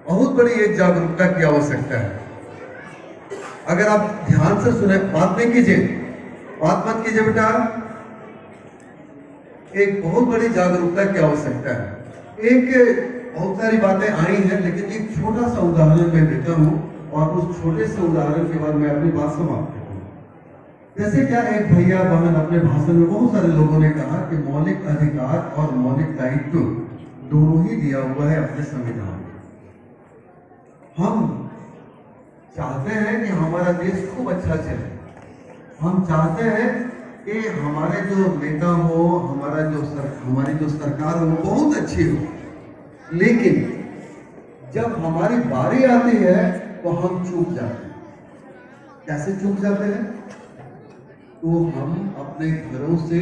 बहुत बड़ी एक जागरूकता की आवश्यकता है। अगर आप ध्यान से सुने, बात नहीं कीजिए, बात मत कीजिए बेटा। एक बहुत बड़ी जागरूकता की आवश्यकता है। एक बहुत सारी बातें आई हैं, लेकिन एक छोटा सा उदाहरण मैं देता हूं और उस छोटे से उदाहरण के बाद मैं अपनी बात समाप्त करूंगा। जैसे क्या एक भैया बहन अपने भाषण में बहुत सारे लोगों ने कहा कि मौलिक अधिकार और मौलिक दायित्व दोनों ही दिया हुआ है अपने संविधान में। हम चाहते हैं कि हमारा देश खूब अच्छा चले, हम चाहते हैं कि हमारे जो नेता हो, हमारी जो सरकार हो बहुत अच्छी हो, लेकिन जब हमारी बारी आती है तो हम चूक जाते हैं। कैसे चूक जाते हैं? तो हम अपने घरों से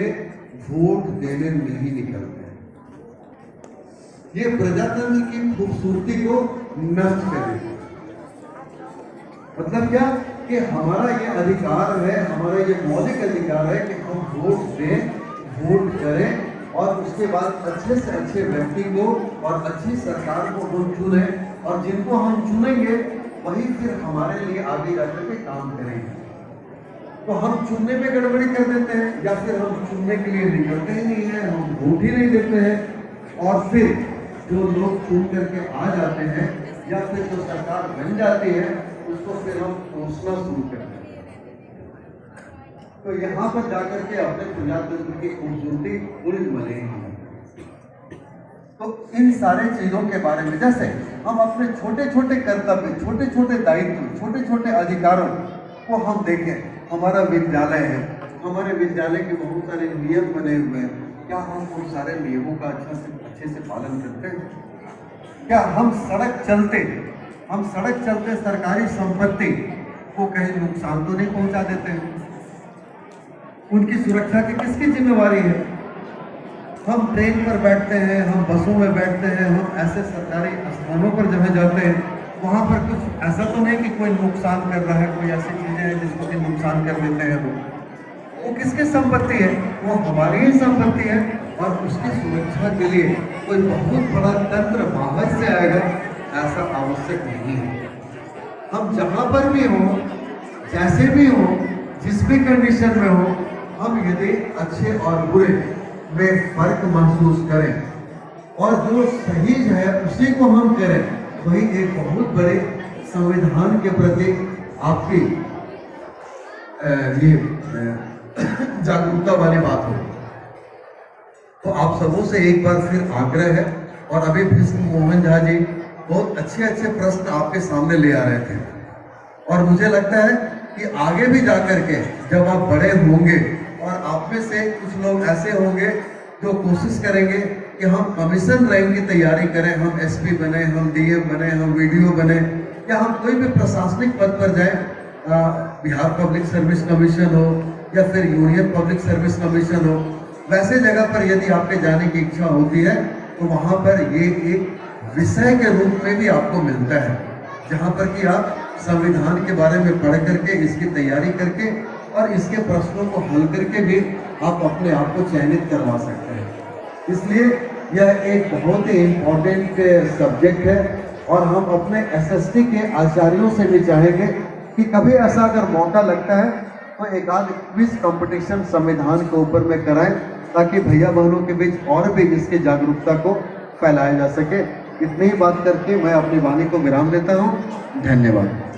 वोट देने नहीं निकलते हैं। ये प्रजातंत्र की खूबसूरती को नष्ट करेगा। मतलब क्या कि हमारा ये अधिकार है, हमारा ये मौलिक अधिकार है कि हम वोट दें, वोट करें और उसके बाद अच्छे से अच्छे व्यक्ति को और अच्छी सरकार को हम चुने, और जिनको हम चुनेंगे वही फिर हमारे लिए आगे जाकर के काम करेंगे। तो हम चुनने में गड़बड़ी कर देते हैं, या फिर हम चुनने के लिए निकलते ही नहीं है, हम वोट ही नहीं देते हैं, और फिर जो लोग चुन करके आ जाते हैं या फिर जो सरकार बन जाती है उसको फिर हम कोसना शुरू करते हैं। तो यहाँ पर जाकर के अपने प्रजातंत्र की खूबसूरती उड़ मलेगी। तो इन सारे चीजों के बारे में, जैसे हम अपने छोटे छोटे कर्तव्य, छोटे छोटे दायित्व, छोटे छोटे अधिकारों को हम देखें। हमारा विद्यालय है, हमारे विद्यालय के बहुत सारे नियम बने हुए हैं। क्या हम उन सारे नियमों का अच्छे से पालन करते हैं? क्या हम सड़क चलते सरकारी संपत्ति को कहीं नुकसान तो नहीं पहुंचा देते हैं? उनकी सुरक्षा की किसकी जिम्मेवारी है? हम ट्रेन पर बैठते हैं, हम बसों में बैठते हैं, हम ऐसे सरकारी स्थानों पर जहाँ जाते हैं वहाँ पर कुछ ऐसा तो नहीं कि कोई नुकसान कर रहा है, कोई ऐसी चीजें हैं जिसको कि नुकसान कर देते हैं वो किसकी संपत्ति है? वो हमारी ही संपत्ति है, और उसकी सुरक्षा के लिए कोई बहुत बड़ा तंत्र बाहर से आएगा ऐसा आवश्यक नहीं है। हम जहाँ पर भी हो, जैसे भी हो, जिस भी कंडीशन में हो, हम यदि अच्छे और बुरे में फर्क महसूस करें और जो सही है उसी को हम करें, वही एक बहुत बड़े संविधान के प्रति आपकी ये जागरूकता वाली बात हो। तो आप सबों से एक बार फिर आग्रह है, और अभी भीष्म मोहन झा जी बहुत अच्छे प्रश्न आपके सामने ले आ रहे थे, और मुझे लगता है कि आगे भी जाकर के जब आप बड़े होंगे और आप में से कुछ लोग ऐसे होंगे जो कोशिश करेंगे कि हम कमीशन रैंक की तैयारी करें, हम एसपी बने, हम डीएम बने, हम वीडियो बने, या हम कोई भी प्रशासनिक पद पर जाए, बिहार पब्लिक सर्विस कमीशन हो या फिर यूनियन पब्लिक सर्विस कमीशन हो, वैसे जगह पर यदि आपके जाने की इच्छा होती है तो वहाँ पर ये एक विषय के रूप में भी आपको मिलता है, जहाँ पर कि आप संविधान के बारे में पढ़ करके, इसकी तैयारी करके और इसके प्रश्नों को हल करके भी आप अपने आप को चयनित करवा सकते हैं। इसलिए यह एक बहुत ही इम्पोर्टेंट सब्जेक्ट है, और हम अपने एसएसटी के आचार्यों से भी चाहेंगे कि कभी ऐसा अगर मौका लगता है तो एक आध क्विज कंपटीशन संविधान के ऊपर में कराएं, ताकि भैया बहनों के बीच और भी इसकी जागरूकता को फैलाया जा सके। इतनी ही बात करके मैं अपनी वाणी को विराम देता हूँ। धन्यवाद।